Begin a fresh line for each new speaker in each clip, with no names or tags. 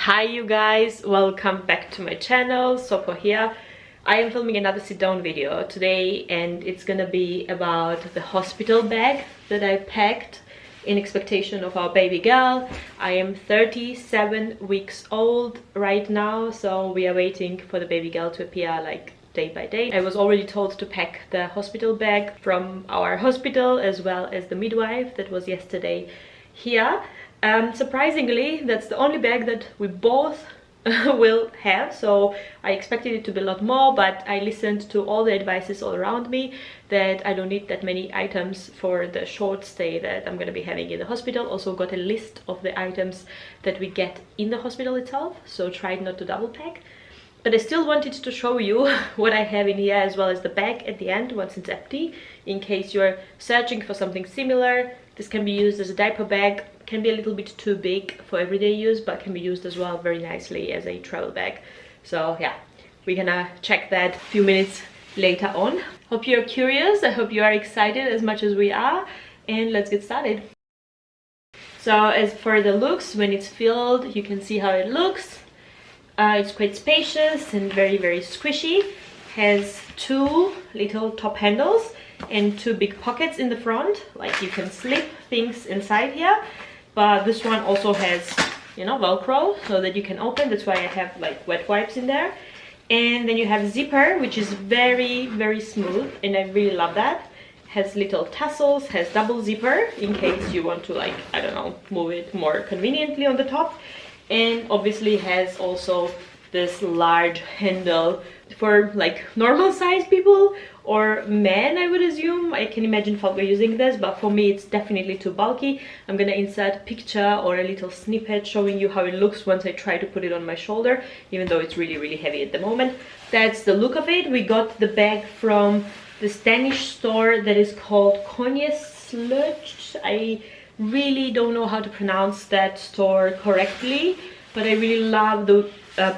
Hi you guys, welcome back to my channel. So for here I am filming another sit-down video today, and it's gonna be about the hospital bag that I packed in expectation of our baby girl. I am 37 weeks old right now, so we are waiting for the baby girl to appear like day by day. I was already told to pack the hospital bag from our hospital, as well as the midwife that was yesterday here. Surprisingly, that's the only bag that we both will have, so I expected it to be a lot more, but I listened to all the advices all around me that I don't need that many items for the short stay that I'm gonna be having in the hospital. Also got a list of the items that we get in the hospital itself, so tried not to double pack. But I still wanted to show you what I have in here, as well as the bag at the end once it's empty, in case you're searching for something similar. This can be used as a diaper bag, can be a little bit too big for everyday use, but can be used as well very nicely as a travel bag. So yeah, we're gonna check that a few minutes later on. Hope you're curious, I hope you are excited as much as we are, and let's get started. So as for the looks, when it's filled, you can see how it looks. It's quite spacious and very squishy. Has two little top handles and two big pockets in the front, like you can slip things inside here. But this one also has, you know, velcro so that you can open. That's why I have like wet wipes in there. And then you have zipper, which is very smooth, and I really love that. Has little tassels, has double zipper in case you want to, like, I don't know, move it more conveniently on the top. And obviously has also this large handle for like normal size people or men, I would assume. I can imagine Falco using this, but for me it's definitely too bulky. I'm gonna insert a picture or a little snippet showing you how it looks once I try to put it on my shoulder, even though it's really heavy at the moment. That's the look of it. We got the bag from this Danish store that is called Sludge. I really don't know how to pronounce that store correctly, but I really love the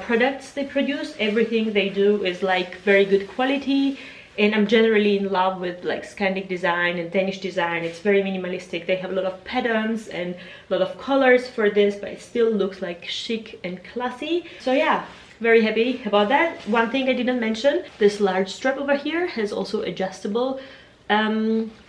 products they produce. Everything they do is like very good quality, and I'm generally in love with like Scandic design and Danish design. It's very minimalistic. They have a lot of patterns and a lot of colors for this, but it still looks like chic and classy. So yeah, very happy about that. One thing I didn't mention, this large strap over here has also adjustable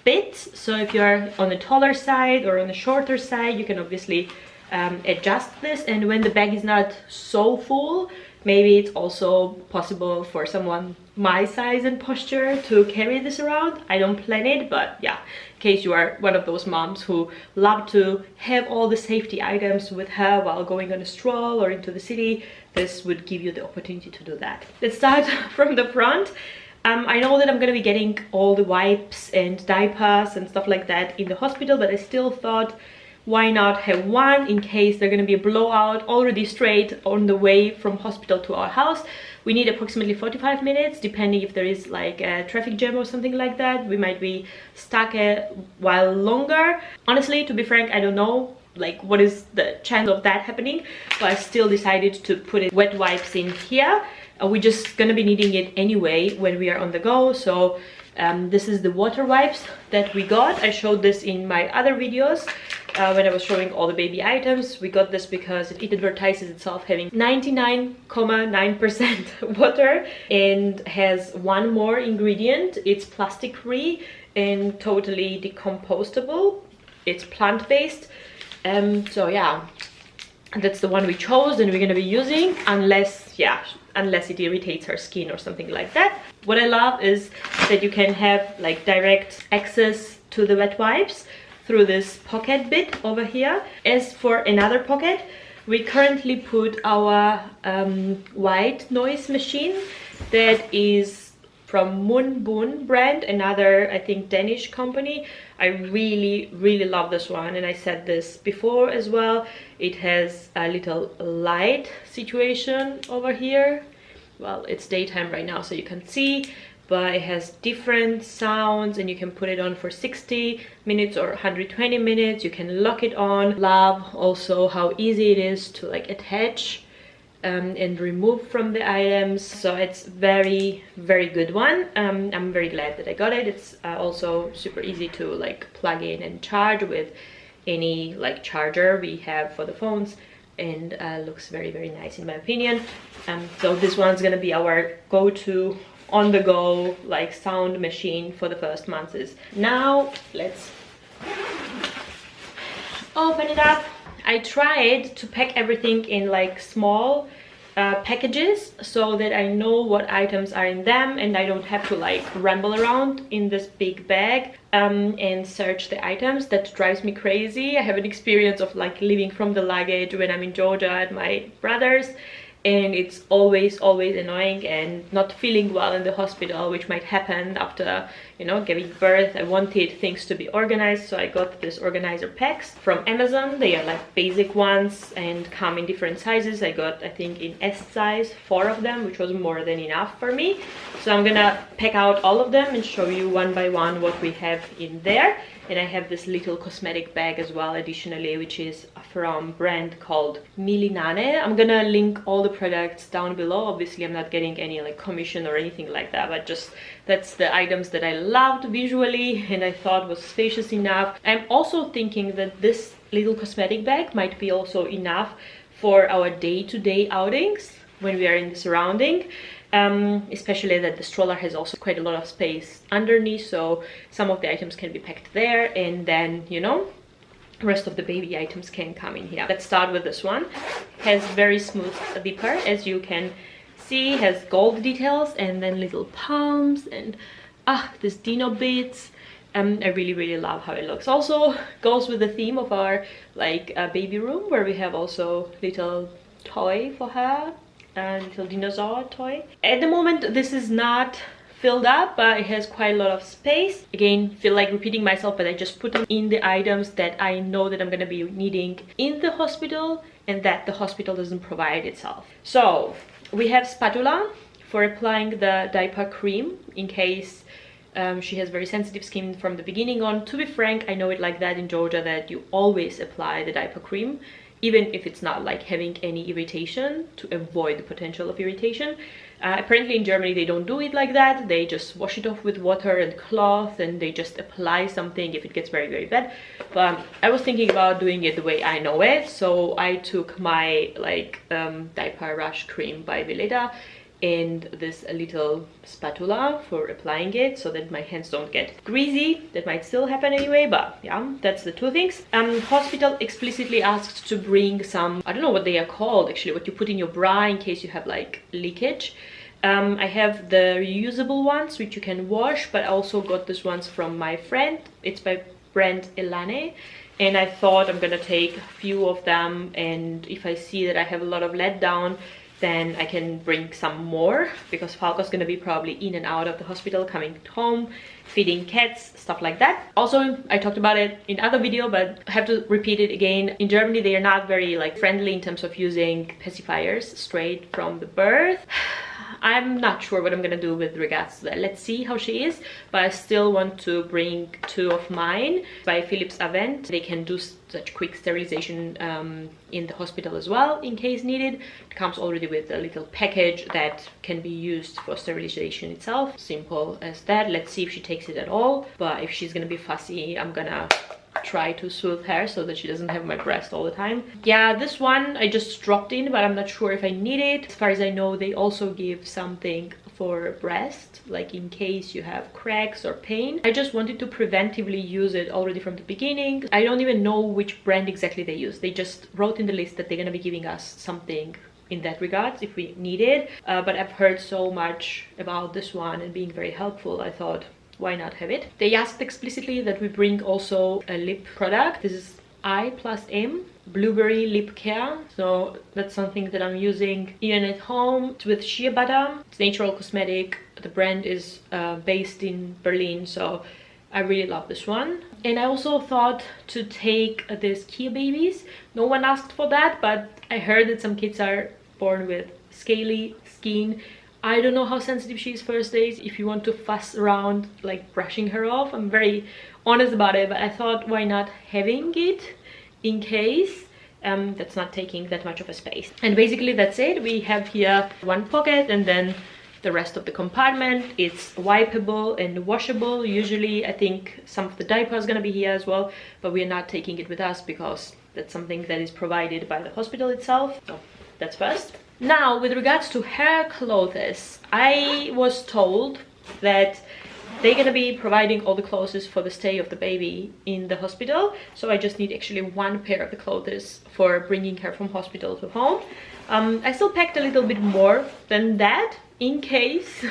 bits, so if you're on the taller side or on the shorter side, you can obviously adjust this. And when the bag is not so full, maybe it's also possible for someone my size and posture to carry this around. I don't plan it, but yeah, in case you are one of those moms who love to have all the safety items with her while going on a stroll or into the city, this would give you the opportunity to do that. Let's start from the front. I know that I'm gonna be getting all the wipes and diapers and stuff like that in the hospital, but I still thought, why not have one in case there's gonna be a blowout already straight on the way from hospital to our house. We need approximately 45 minutes, depending if there is like a traffic jam or something like that. We might be stuck a while longer. Honestly, to be frank, I don't know like what is the chance of that happening, but I still decided to put it wet wipes in here. We're just gonna be needing it anyway when we are on the go. So this is the water wipes that we got. I showed this in my other videos when I was showing all the baby items. We got this because it advertises itself having 99.9% water and has one more ingredient. It's plastic free and totally decomposable. It's plant-based. So yeah, that's the one we chose and we're gonna be using, unless it irritates her skin or something like that. What I love is that you can have like direct access to the wet wipes through this pocket bit over here. As for another pocket, we currently put our white noise machine that is from Moonboon brand, another I think Danish company. I really love this one, and I said this before as well. It has a little light situation over here. Well, it's daytime right now so you can see, but it has different sounds and you can put it on for 60 minutes or 120 minutes. You can lock it on. Love also how easy it is to like attach and remove from the items. So it's very good one. I'm very glad that I got it. It's also super easy to like plug in and charge with any like charger we have for the phones. and looks very nice in my opinion. So this one's gonna be our go-to on the go like sound machine for the first months. Now let's open it up. I tried to pack everything in like small packages so that I know what items are in them and I don't have to like ramble around in this big bag and search the items. That drives me crazy. I have an experience of like leaving from the luggage when I'm in Georgia at my brother's, and it's always annoying, and not feeling well in the hospital, which might happen after, you know, giving birth. I wanted things to be organized, so I got this organizer packs from Amazon. They are like basic ones and come in different sizes. I got, I think, in S size 4 of them, which was more than enough for me. So I'm gonna pack out all of them and show you one by one what we have in there. And I have this little cosmetic bag as well additionally, which is from a brand called Milinane. I'm gonna link all the products down below. Obviously I'm not getting any like commission or anything like that, but just that's the items that I loved visually and I thought was spacious enough. I'm also thinking that this little cosmetic bag might be also enough for our day-to-day outings when we are in the surrounding. Especially that the stroller has also quite a lot of space underneath, so some of the items can be packed there, and then, you know, rest of the baby items can come in here. Let's start with this one. Has very smooth zipper, as you can see, has gold details and then little palms and this dino bits. I really love how it looks. Also goes with the theme of our like baby room, where we have also little toy for her, a little dinosaur toy. At the moment this is not filled up, but it has quite a lot of space. Again, feel like repeating myself, but I just put in the items that I know that I'm gonna be needing in the hospital and that the hospital doesn't provide itself. So we have spatula for applying the diaper cream in case she has very sensitive skin from the beginning on. To be frank, I know it like that in Georgia, that you always apply the diaper cream, even if it's not like having any irritation, to avoid the potential of irritation. Apparently in Germany they don't do it like that. They just wash it off with water and cloth and they just apply something if it gets very bad. But I was thinking about doing it the way I know it, so I took my like diaper rash cream by Veleda and this little spatula for applying it so that my hands don't get greasy. That might still happen anyway, but yeah, that's the two things. Hospital explicitly asked to bring some, I don't know what they are called actually, what you put in your bra in case you have like leakage. I have the reusable ones which you can wash, but I also got these ones from my friend. It's by brand Elane, and I thought I'm gonna take a few of them, and if I see that I have a lot of letdown, then I can bring some more, because Falco's gonna be probably in and out of the hospital, coming home, feeding cats, stuff like that. Also, I talked about it in other video, but I have to repeat it again. In Germany, they are not very like friendly in terms of using pacifiers straight from the birth. I'm not sure what I'm gonna do with regards to that. Let's see how she is, but I still want to bring 2 of mine by Philips Avent. They can do such quick sterilization in the hospital as well in case needed. It comes already with a little package that can be used for sterilization itself. Simple as that. Let's see if she takes it at all, but if she's gonna be fussy, I'm gonna try to soothe her so that she doesn't have my breast all the time. Yeah, this one I just dropped in, but I'm not sure if I need it. As far as I know, they also give something for breast, like in case you have cracks or pain. I just wanted to preventively use it already from the beginning. I don't even know which brand exactly they use. They just wrote in the list that they're gonna be giving us something in that regards if we need it, but I've heard so much about this one and being very helpful. I thought, why not have it? They asked explicitly that we bring also a lip product. This is I+M Blueberry Lip Care, so that's something that I'm using even at home. It's with shea butter. It's natural cosmetic. The brand is based in Berlin, so I really love this one. And I also thought to take this Kia babies. No one asked for that, but I heard that some kids are born with scaly skin. I don't know how sensitive she is first days. If you want to fuss around like brushing her off, I'm very honest about it, but I thought, why not having it in case that's not taking that much of a space. And basically that's it. We have here one pocket and then the rest of the compartment. It's wipeable and washable. Usually I think some of the diaper is gonna be here as well, but we're not taking it with us because that's something that is provided by the hospital itself. So that's first. Now, with regards to her clothes, I was told that they're gonna be providing all the clothes for the stay of the baby in the hospital. So I just need actually one pair of the clothes for bringing her from hospital to home. I still packed a little bit more than that in case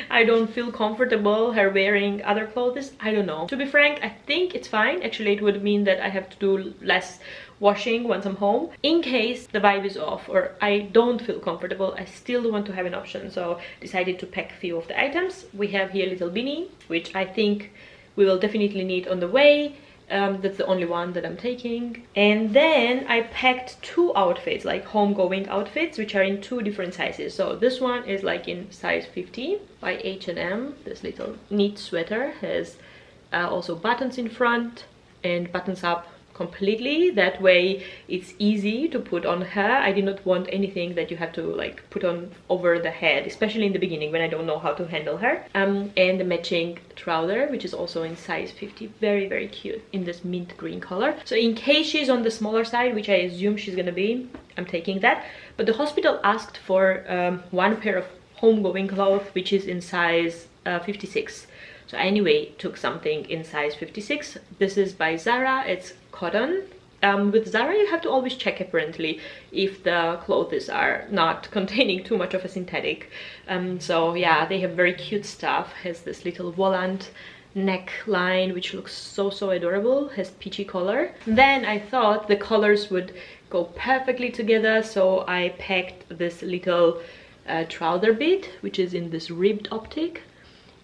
I don't feel comfortable her wearing other clothes. I don't know. To be frank, I think it's fine. Actually, it would mean that I have to do less washing once I'm home. In case the vibe is off or I don't feel comfortable, I still want to have an option. So decided to pack a few of the items. We have here a little beanie, which I think we will definitely need on the way. That's the only one that I'm taking. And then I packed two outfits, like home-going outfits, which are in two different sizes. So this one is like in size 50 by H&M. This little knit sweater has also buttons in front and buttons up completely. That way it's easy to put on her. I did not want anything that you have to like put on over the head, especially in the beginning when I don't know how to handle her. And the matching trouser, which is also in size 50. Very, very cute in this mint green color. So in case she's on the smaller side, which I assume she's gonna be, I'm taking that. But the hospital asked for one pair of home-going clothes, which is in size 56. So anyway, took something in size 56. This is by Zara. It's cotton. With Zara, you have to always check apparently if the clothes are not containing too much of a synthetic. So yeah, they have very cute stuff. Has this little volant neckline, which looks so adorable. Has peachy color. Then I thought the colors would go perfectly together, so I packed this little trouser bit, which is in this ribbed optic.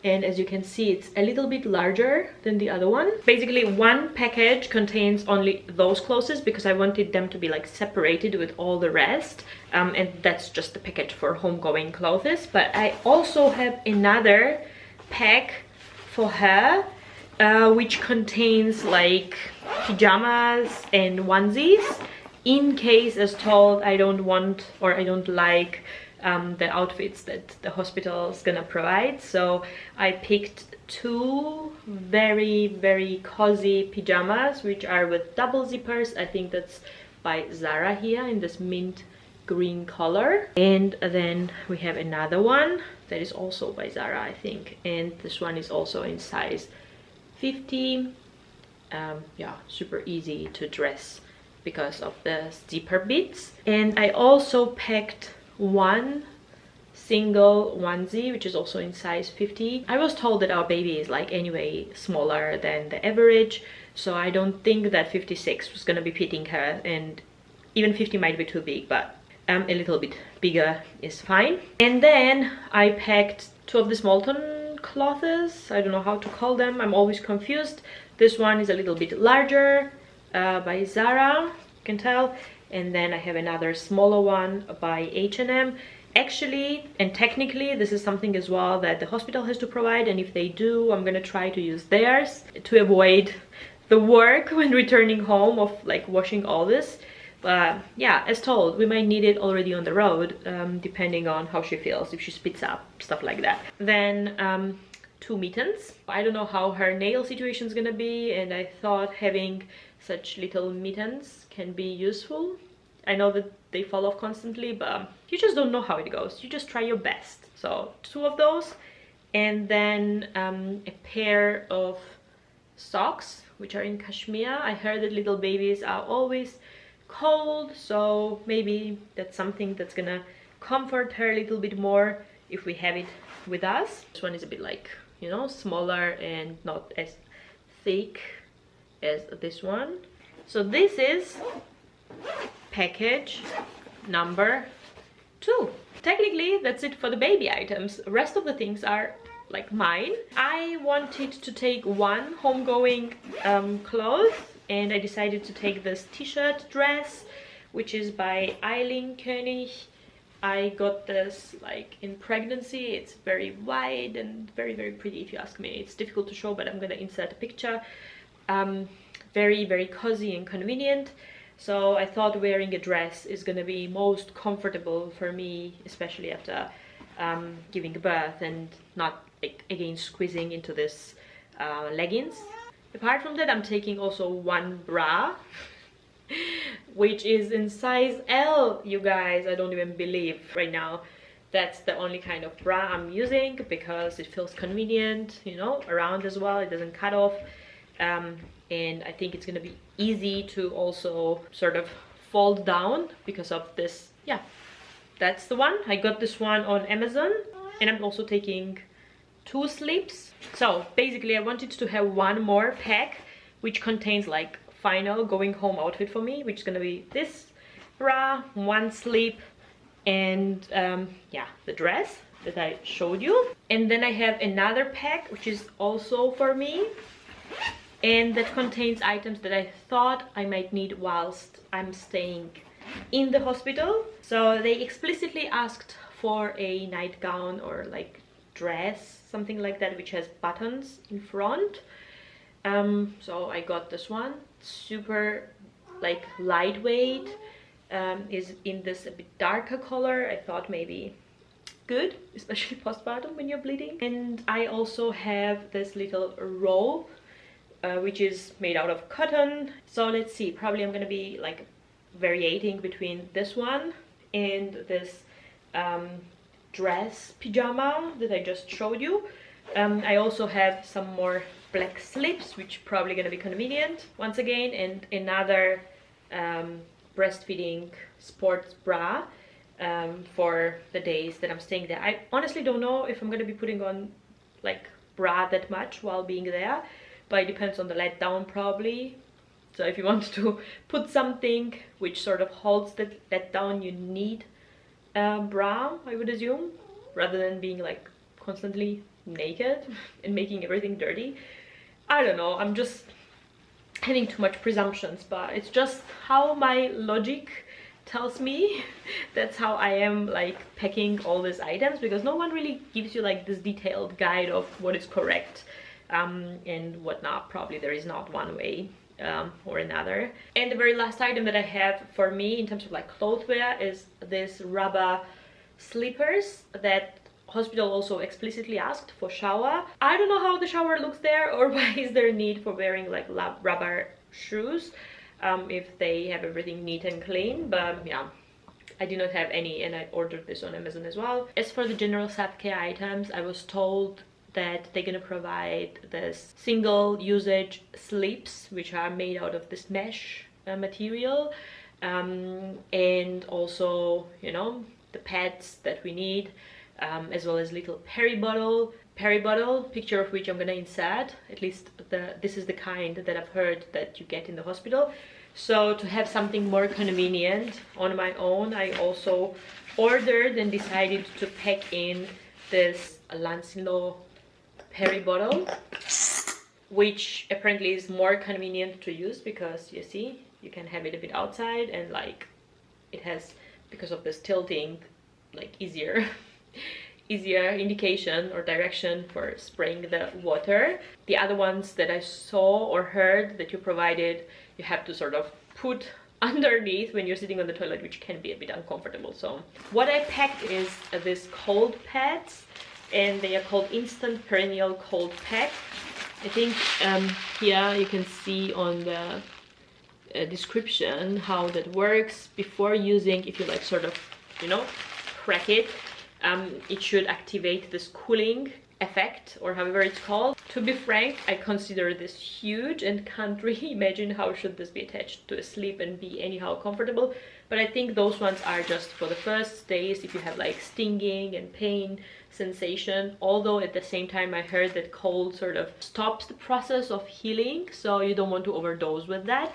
And as you can see, it's a little bit larger than the other one. Basically, one package contains only those clothes because I wanted them to be like separated with all the rest. And that's just the package for homegoing clothes. But I also have another pack for her, which contains like pajamas and onesies. In case, as told, I don't want or I don't like the outfits that the hospital is gonna provide. So I picked two very cozy pajamas, which are with double zippers. I think that's by Zara here in this mint green color. And then we have another one that is also by Zara, I think, and this one is also in size 50. Yeah, super easy to dress because of the zipper bits. And I also packed one single onesie, which is also in size 50. I was told that our baby is like anyway smaller than the average, so I don't think that 56 was gonna be fitting her, and even 50 might be too big, but a little bit bigger is fine. And then I packed two of the Molton clothes. I don't know how to call them, I'm always confused. This one is a little bit larger, by Zara, you can tell. And then I have another smaller one by H&M. Actually, and technically, this is something as well that the hospital has to provide, and if they do, I'm gonna try to use theirs to avoid the work when returning home of like washing all this. But yeah, as told, we might need it already on the road, depending on how she feels, if she spits up, stuff like that. Then two mittens. I don't know how her nail situation is gonna be, and I thought having such little mittens can be useful. I know that they fall off constantly, but you just don't know how it goes. You just try your best. So two of those, and then a pair of socks, which are in cashmere. I heard that little babies are always cold, so maybe that's something that's gonna comfort her a little bit more if we have it with us. This one is a bit like, you know, smaller and not as thick as this one. So this is package number 2. Technically that's it for the baby items. The rest of the things are like mine. I wanted to take one homegoing clothes, and I decided to take this t-shirt dress, which is by Eileen König. I got this like in pregnancy. It's very wide and very pretty, if you ask me. It's difficult to show, but I'm gonna insert a picture. Very cozy and convenient. So I thought wearing a dress is gonna be most comfortable for me, especially after giving birth, and not like, again squeezing into this leggings. Apart from that, I'm taking also one bra. which is in size L, you guys. I don't even believe right now. That's the only kind of bra I'm using because it feels convenient, you know, around as well. It doesn't cut off. And I think it's gonna be easy to also sort of fold down because of this. Yeah, that's the one. I got this one on Amazon, and I'm also taking 2 slips. So basically I wanted to have one more pack which contains like final going home outfit for me, which is gonna be this bra, 1 slip, and yeah, the dress that I showed you. And then I have another pack which is also for me, and that contains items that I thought I might need whilst I'm staying in the hospital. So they explicitly asked for a nightgown or like dress, something like that, which has buttons in front. So I got this one, super like lightweight, is in this a bit darker color. I thought maybe good, especially postpartum when you're bleeding. And I also have this little robe, which is made out of cotton. So let's see, probably I'm gonna be like varying between this one and this dress pyjama that I just showed you. I also have some more black slips, which probably gonna be convenient once again, and another breastfeeding sports bra for the days that I'm staying there. I honestly don't know if I'm gonna be putting on like bra that much while being there, but it depends on the letdown probably. So if you want to put something which sort of holds that letdown, you need a bra, I would assume, rather than being like constantly naked and making everything dirty. I don't know, I'm just having too much presumptions, but it's just how my logic tells me. That's how I am like packing all these items, because no one really gives you like this detailed guide of what is correct and what not. Probably there is not one way or another. And the very last item that I have for me in terms of like clothwear is this rubber slippers that hospital also explicitly asked for shower. I don't know how the shower looks there, or why is there a need for wearing like rubber shoes if they have everything neat and clean. But yeah, I did not have any, and I ordered this on Amazon as well. As for the general self-care items, I was told that they're gonna provide this single usage slips, which are made out of this mesh material, and also, you know, the pads that we need, as well as little peri bottle, picture of which I'm gonna insert. At least this is the kind that I've heard that you get in the hospital. So to have something more convenient on my own, I also ordered and decided to pack in this Lancilo peri bottle, which apparently is more convenient to use because you see, you can have it a bit outside, and like it has, because of this tilting, like easier indication or direction for spraying the water. The other ones that I saw or heard that you provided, you have to sort of put underneath when you're sitting on the toilet, which can be a bit uncomfortable. So what I packed is this cold pads, and they are called instant perennial cold pack. I think here you can see on the description how that works. Before using, if you like sort of, you know, crack it, it should activate this cooling effect, or however it's called. To be frank, I consider this huge and can't really imagine how should this be attached to a sleep and be anyhow comfortable. But I think those ones are just for the first days, if you have like stinging and pain sensation. Although at the same time I heard that cold sort of stops the process of healing, so you don't want to overdose with that.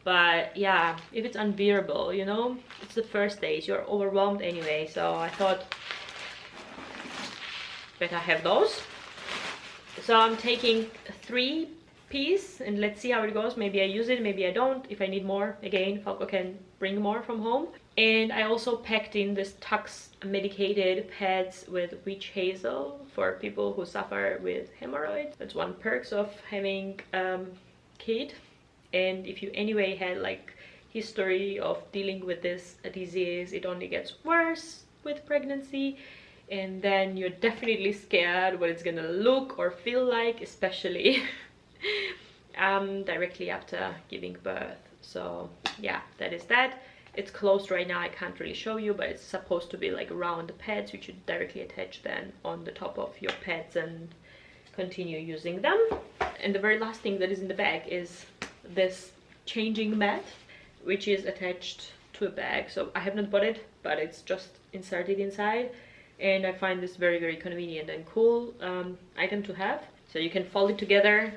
But yeah, if it's unbearable, you know, it's the first days, you're overwhelmed anyway, so I thought better have those. So I'm taking 3 pieces, and let's see how it goes. Maybe I use it, maybe I don't. If I need more, again, Falco can bring more from home. And I also packed in this Tux medicated pads with witch hazel for people who suffer with hemorrhoids. That's one perks of having kid. And if you anyway had like history of dealing with this disease, it only gets worse with pregnancy, and then you're definitely scared what it's gonna look or feel like, especially directly after giving birth. So yeah, that is that. It's closed right now, I can't really show you, but it's supposed to be like around the pads, which you directly attach then on the top of your pads and continue using them. And the very last thing that is in the bag is this changing mat, which is attached to a bag. So I have not bought it, but it's just inserted inside, and I find this very, very convenient and cool item to have. So you can fold it together,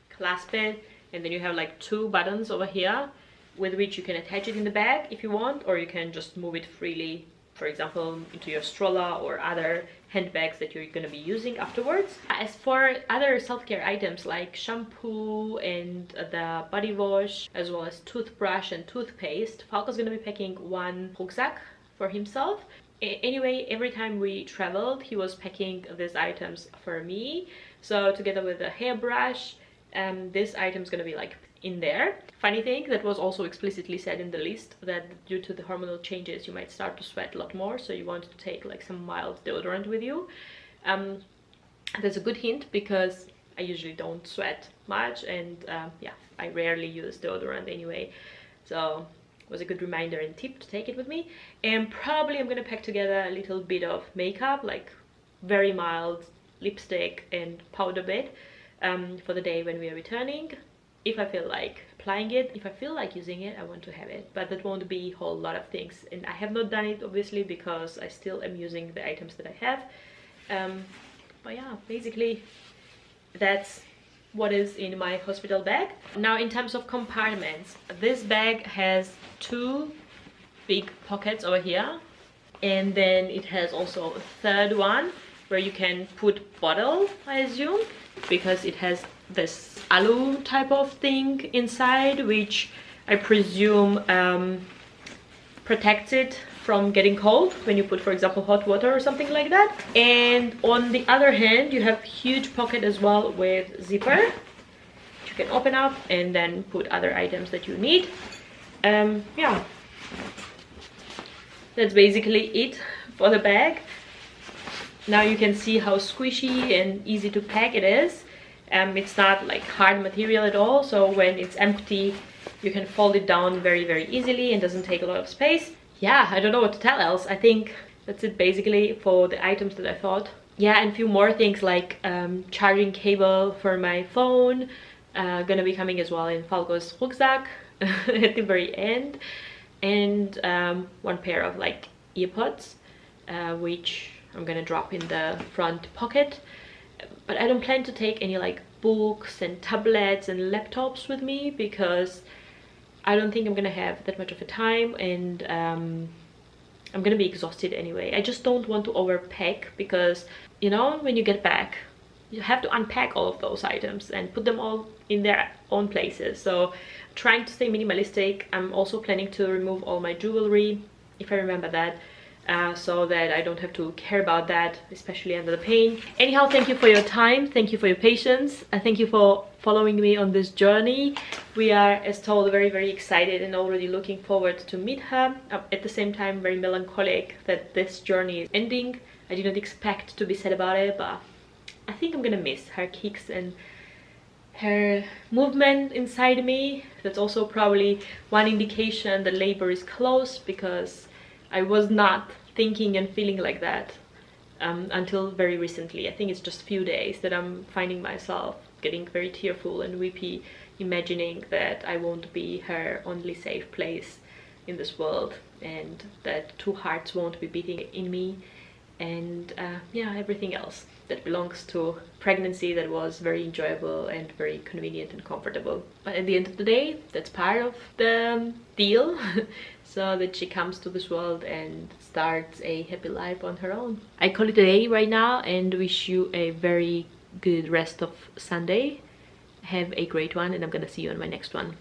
clasp it, and then you have like 2 buttons over here with which you can attach it in the bag if you want, or you can just move it freely, for example, into your stroller or other handbags that you're going to be using afterwards. As for other self-care items like shampoo and the body wash, as well as toothbrush and toothpaste, Falco's going to be packing 1 rucksack for himself. Anyway, every time we traveled, he was packing these items for me. So together with the hairbrush, this item is going to be like in there. Funny thing, that was also explicitly said in the list that due to the hormonal changes you might start to sweat a lot more, so you want to take like some mild deodorant with you. That's a good hint because I usually don't sweat much, and yeah, I rarely use deodorant anyway, so it was a good reminder and tip to take it with me. And probably I'm gonna pack together a little bit of makeup, like very mild lipstick and powder bed, for the day when we are returning. If I feel like applying it, if I feel like using it, I want to have it, but that won't be a whole lot of things, and I have not done it obviously because I still am using the items that I have. But yeah, basically that's what is in my hospital bag. Now, in terms of compartments, this bag has 2 big pockets over here, and then it has also a third one where you can put bottle, I assume, because it has this alu type of thing inside, which I presume protects it from getting cold when you put, for example, hot water or something like that. And on the other hand, you have huge pocket as well with zipper, which you can open up and then put other items that you need. Yeah, that's basically it for the bag. Now you can see how squishy and easy to pack it is. It's not like hard material at all, so when it's empty you can fold it down very, very easily and doesn't take a lot of space. Yeah, I don't know what to tell else. I think that's it basically for the items that I thought. Yeah, and a few more things like charging cable for my phone, gonna be coming as well in Falco's rucksack at the very end, and 1 pair of like earpods, which I'm gonna drop in the front pocket. But I don't plan to take any like books and tablets and laptops with me because I don't think I'm gonna have that much of a time, and I'm gonna be exhausted anyway. I just don't want to overpack because, you know, when you get back you have to unpack all of those items and put them all in their own places. So trying to stay minimalistic. I'm also planning to remove all my jewelry, if I remember that, so that I don't have to care about that, especially under the pain. Anyhow, thank you for your time, thank you for your patience, thank you for following me on this journey. We are, as told, very, very excited and already looking forward to meet her. At the same time, very melancholic that this journey is ending. I did not expect to be sad about it, but I think I'm gonna miss her kicks and her movement inside me. That's also probably one indication that labor is close, because I was not thinking and feeling like that until very recently. I think it's just a few days that I'm finding myself getting very tearful and weepy, imagining that I won't be her only safe place in this world, and that 2 hearts won't be beating in me, and yeah, everything else that belongs to pregnancy that was very enjoyable and very convenient and comfortable. But at the end of the day, that's part of the deal. So that she comes to this world and starts a happy life on her own. I call it a day right now and wish you a very good rest of Sunday. Have a great one, and I'm gonna see you on my next one.